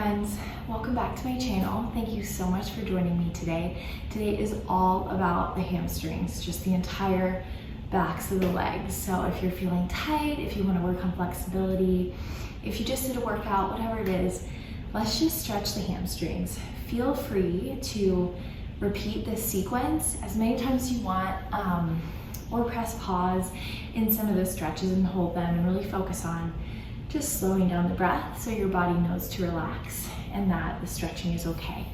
friends, welcome back to my channel. Thank you so much for joining me today. Today is all about the hamstrings, just the entire backs of the legs. So if you're feeling tight, if you want to work on flexibility, if you just did a workout, whatever it is, let's just stretch the hamstrings. Feel free to repeat this sequence as many times as you want, or press pause in some of the stretches and hold them and really focus on just slowing down the breath so your body knows to relax and that the stretching is okay.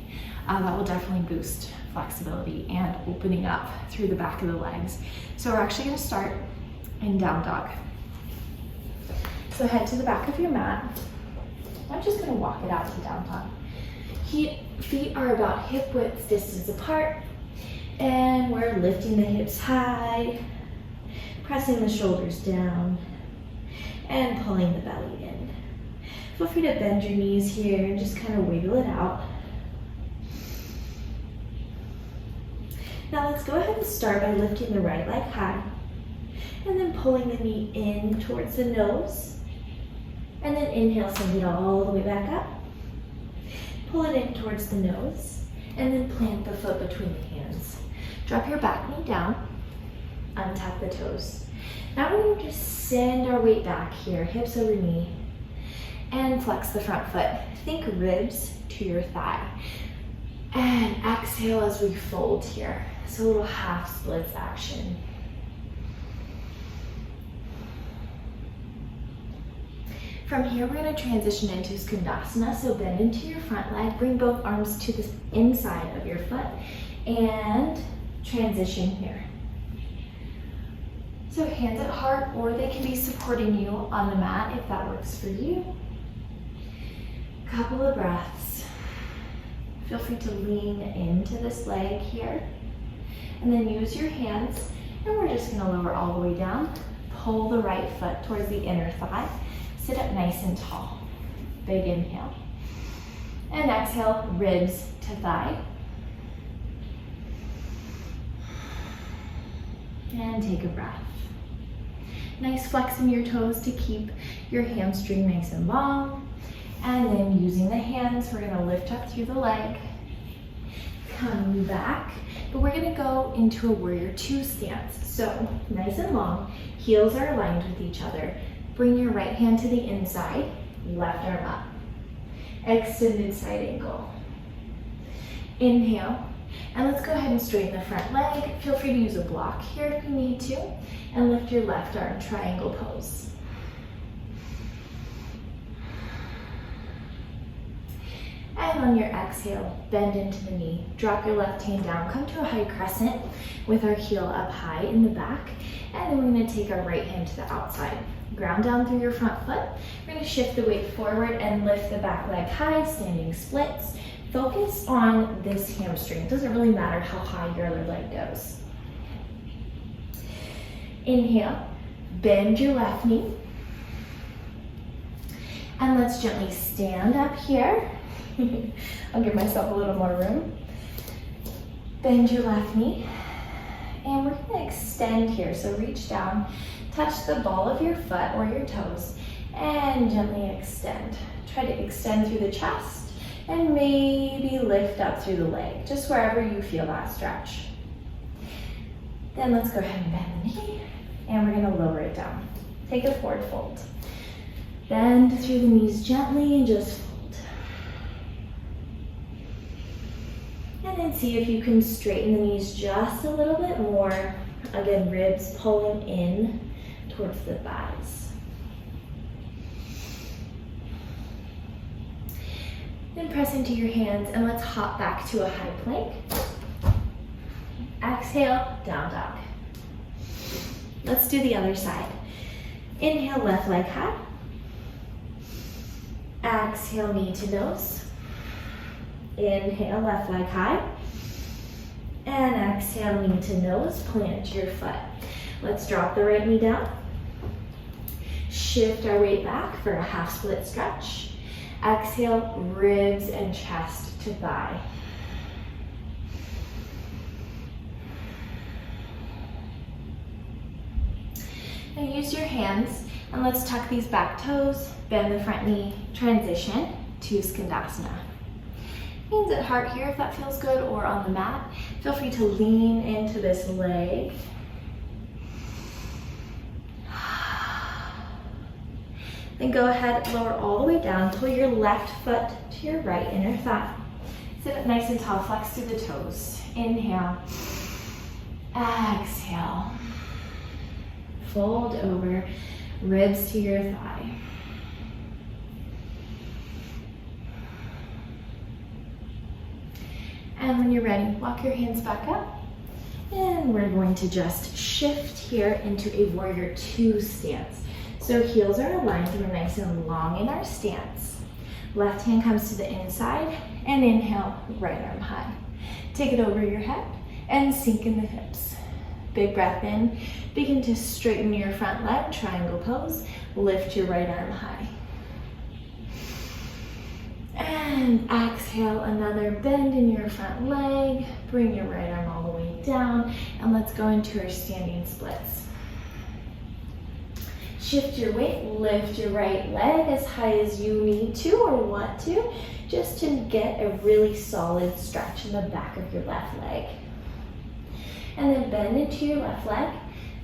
That will definitely boost flexibility and opening up through the back of the legs. So we're actually going to start in down dog. So head to the back of your mat. I'm just going to walk it out to down dog. Feet are about hip width distance apart, and we're lifting the hips high, pressing the shoulders down, and pulling the belly in. Feel free to bend your knees here and just kind of wiggle it out. Now let's go ahead and start by lifting the right leg high and then pulling the knee in towards the nose. And then inhale, send it all the way back up. Pull it in towards the nose and then plant the foot between the hands. Drop your back knee down, untap the toes. Now we're going to just send our weight back here, hips over knee, and flex the front foot. Think ribs to your thigh. And exhale as we fold here. So a little half splits action. From here, we're going to transition into Skandasana. So bend into your front leg, bring both arms to the inside of your foot, and transition here. So hands at heart, or they can be supporting you on the mat if that works for you. Couple of breaths. Feel free to lean into this leg here. And then use your hands, and we're just gonna lower all the way down. Pull the right foot towards the inner thigh. Sit up nice and tall. Big inhale. And exhale, ribs to thigh. And take a breath. Nice flex in your toes to keep your hamstring nice and long. And then using the hands, we're gonna lift up through the leg, coming back, but we're gonna go into a warrior two stance. So nice and long, heels are aligned with each other. Bring your right hand to the inside, left arm up. Extended side angle. Inhale. And let's go ahead and straighten the front leg. Feel free to use a block here if you need to. And lift your left arm, triangle pose. And on your exhale, bend into the knee. Drop your left hand down. Come to a high crescent with our heel up high in the back. And then we're going to take our right hand to the outside. Ground down through your front foot. We're going to shift the weight forward and lift the back leg high, standing splits. Focus on this hamstring. It doesn't really matter how high your other leg goes. Inhale, bend your left knee. And let's gently stand up here. I'll give myself a little more room. Bend your left knee. And we're going to extend here. So reach down, touch the ball of your foot or your toes, and gently extend. Try to extend through the chest. And maybe lift up through the leg, just wherever you feel that stretch. Then let's go ahead and bend the knee, and we're gonna lower it down. Take a forward fold. Bend through the knees gently and just fold. And then see if you can straighten the knees just a little bit more. Again, ribs pulling in towards the thighs. Then press into your hands and let's hop back to a high plank. Exhale, down dog. Let's do the other side. Inhale, left leg high. Exhale, knee to nose. Inhale, left leg high. And exhale, knee to nose, plant your foot. Let's drop the right knee down. Shift our weight back for a half split stretch. Exhale, ribs and chest to thigh. Now use your hands and let's tuck these back toes, bend the front knee, transition. to Skandasana. Hands at heart here if that feels good, or on the mat. Feel free to lean into this leg. Then go ahead, lower all the way down, pull your left foot to your right inner thigh. Sit up nice and tall, flex through the toes. Inhale, exhale. Fold over, ribs to your thigh. And when you're ready, walk your hands back up. And we're going to just shift here into a warrior two stance. So heels are aligned, we're nice and long in our stance. Left hand comes to the inside, and inhale, right arm high. Take it over your head and sink in the hips. Big breath in, begin to straighten your front leg, triangle pose, lift your right arm high. And exhale, another bend in your front leg, bring your right arm all the way down, and let's go into our standing splits. Shift your weight, lift your right leg as high as you need to or want to, just to get a really solid stretch in the back of your left leg. And then bend into your left leg,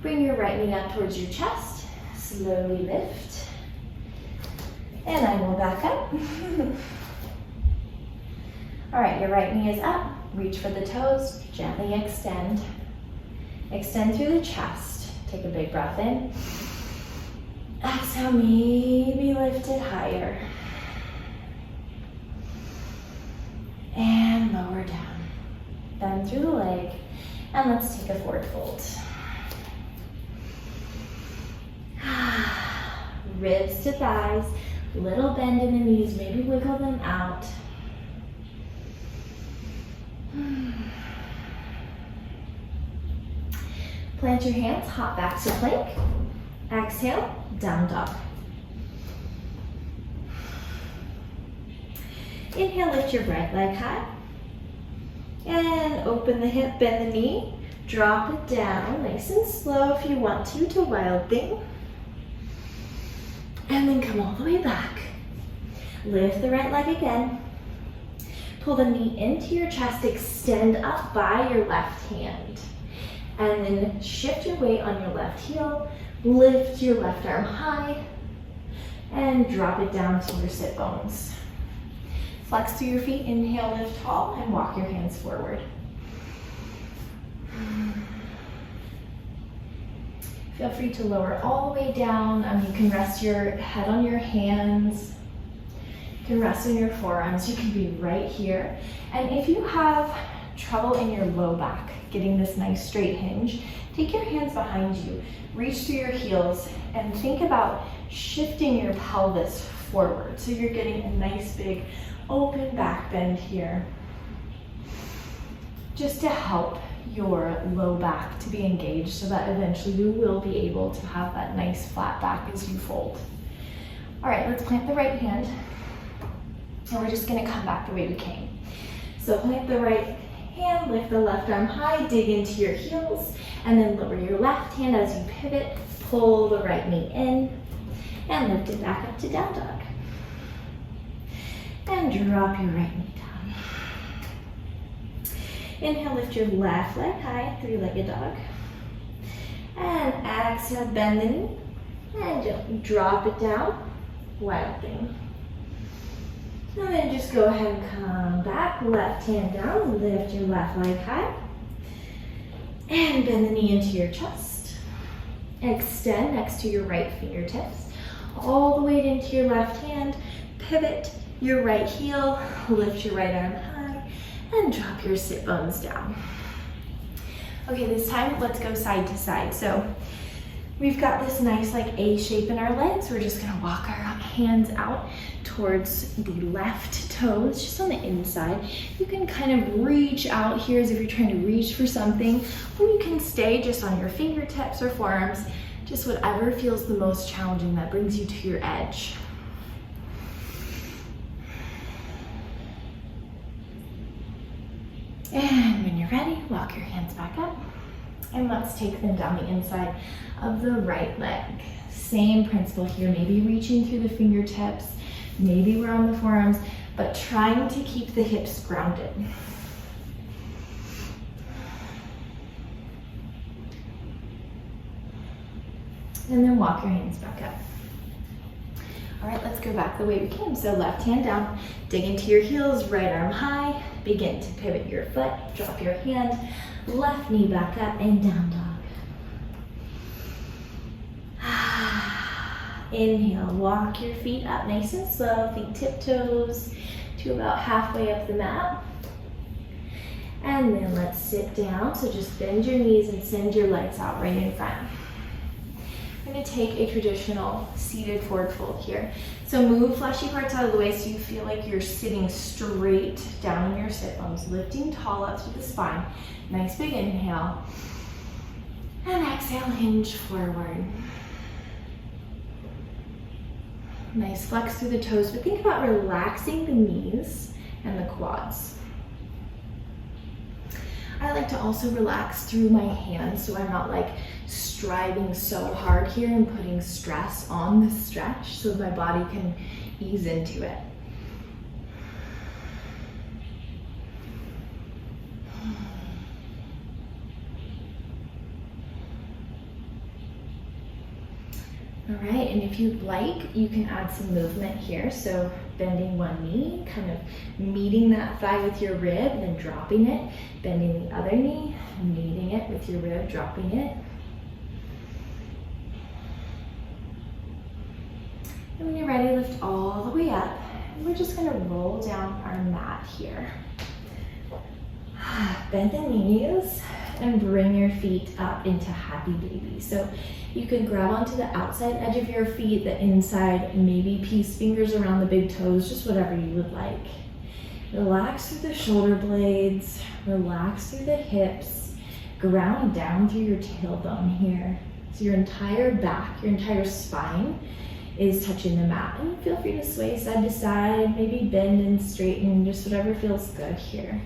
bring your right knee up towards your chest, slowly lift, and I will back up. All right, your right knee is up, reach for the toes, gently extend. Extend through the chest, take a big breath in. Exhale, maybe lift it higher. And lower down. Bend through the leg, and let's take a forward fold. Ribs to thighs, little bend in the knees, maybe wiggle them out. Plant your hands, hop back to plank. Exhale, down dog. Inhale, lift your right leg high. And open the hip, bend the knee. Drop it down, nice and slow if you want to wild thing. And then come all the way back. Lift the right leg again. Pull the knee into your chest, extend up by your left hand. And then shift your weight on your left heel. Lift your left arm high and drop it down to your sit bones. Flex through your feet, inhale, lift tall, and walk your hands forward. Feel free to lower all the way down. You can rest your head on your hands. You can rest on your forearms. You can be right here. And if you have trouble in your low back, getting this nice straight hinge, take your hands behind you, reach through your heels, and think about shifting your pelvis forward. So you're getting a nice big open back bend here, just to help your low back to be engaged so that eventually you will be able to have that nice flat back as you fold. All right, let's plant the right hand, and we're just gonna come back the way we came. So plant the right hand, lift the left arm high, dig into your heels, and then lower your left hand as you pivot, pull the right knee in, and lift it back up to down dog. And drop your right knee down. Inhale, lift your left leg high, three-legged dog. And exhale, bend the knee, and drop it down, wild thing. And then just go ahead and come back, left hand down, lift your left leg high. And bend the knee into your chest. Extend next to your right fingertips. All the weight into your left hand. Pivot your right heel, lift your right arm high, and drop your sit bones down. Okay, this time let's go side to side. So we've got this nice like A shape in our legs. We're just gonna walk our hands out towards the left toes, just on the inside. You can kind of reach out here as if you're trying to reach for something, or you can stay just on your fingertips or forearms, just whatever feels the most challenging that brings you to your edge. And when you're ready, walk your hands back up, and let's take them down the inside of the right leg. Same principle here, maybe reaching through the fingertips, Maybe we're on the forearms, but trying to keep the hips grounded. And then walk your hands back up. All right, let's go back the way we came. So left hand down, dig into your heels, right arm high, begin to pivot your foot, drop your hand, left knee back up and down dog. Inhale, walk your feet up nice and slow, feet tiptoes to about halfway up the mat. And then let's sit down. So just bend your knees and send your legs out right in front. We're going to take a traditional seated forward fold here. So move fleshy parts out of the way so you feel like you're sitting straight down in your sit bones, lifting tall up through the spine. Nice big inhale. And exhale, hinge forward. Nice flex through the toes, but think about relaxing the knees and the quads. I like to also relax through my hands so I'm not like striving so hard here and putting stress on the stretch so my body can ease into it. All right, and if you'd like, you can add some movement here. So bending one knee, kind of meeting that thigh with your rib, then dropping it. Bending the other knee, meeting it with your rib, dropping it. And when you're ready, lift all the way up. And we're just gonna roll down our mat here. Bend the knees and bring your feet up into happy baby. So you can grab onto the outside edge of your feet, the inside, maybe peace fingers around the big toes, just whatever you would like. Relax through the shoulder blades, relax through the hips, ground down through your tailbone here. So your entire back, your entire spine is touching the mat. And feel free to sway side to side, maybe bend and straighten, just whatever feels good here.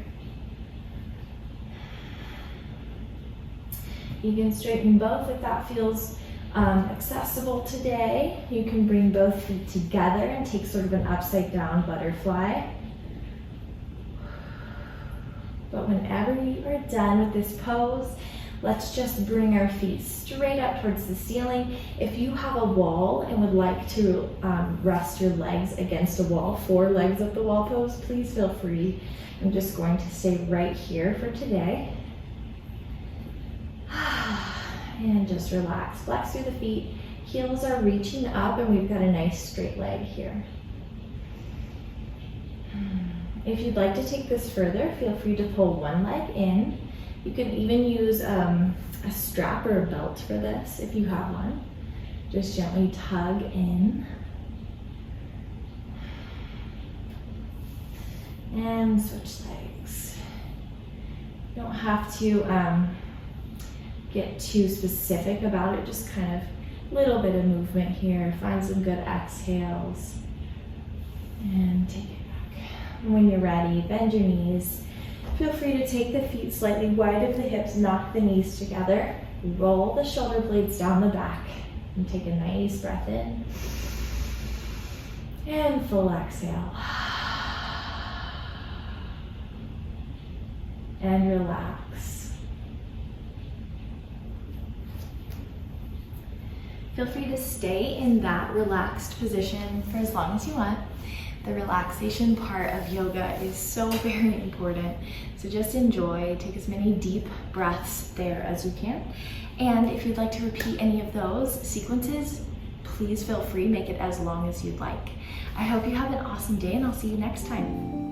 You can straighten both if that feels accessible today. You can bring both feet together and take sort of an upside down butterfly. But whenever you are done with this pose, let's just bring our feet straight up towards the ceiling. If you have a wall and would like to rest your legs against a wall, 4 legs up the wall pose, please feel free. I'm just going to stay right here for today. And just relax, flex through the feet, heels are reaching up and we've got a nice straight leg here. If you'd like to take this further, feel free to pull one leg in. You can even use a strap or a belt for this if you have one. Just gently tug in. And switch legs. You don't have to get too specific about it, just kind of a little bit of movement here. Find some good exhales and take it back. And when you're ready, bend your knees. Feel free to take the feet slightly wide of the hips, knock the knees together, roll the shoulder blades down the back, and take a nice breath in. And full exhale. And relax. Feel free to stay in that relaxed position for as long as you want. The relaxation part of yoga is so very important. So just enjoy, take as many deep breaths there as you can. And if you'd like to repeat any of those sequences, please feel free, make it as long as you'd like. I hope you have an awesome day and I'll see you next time.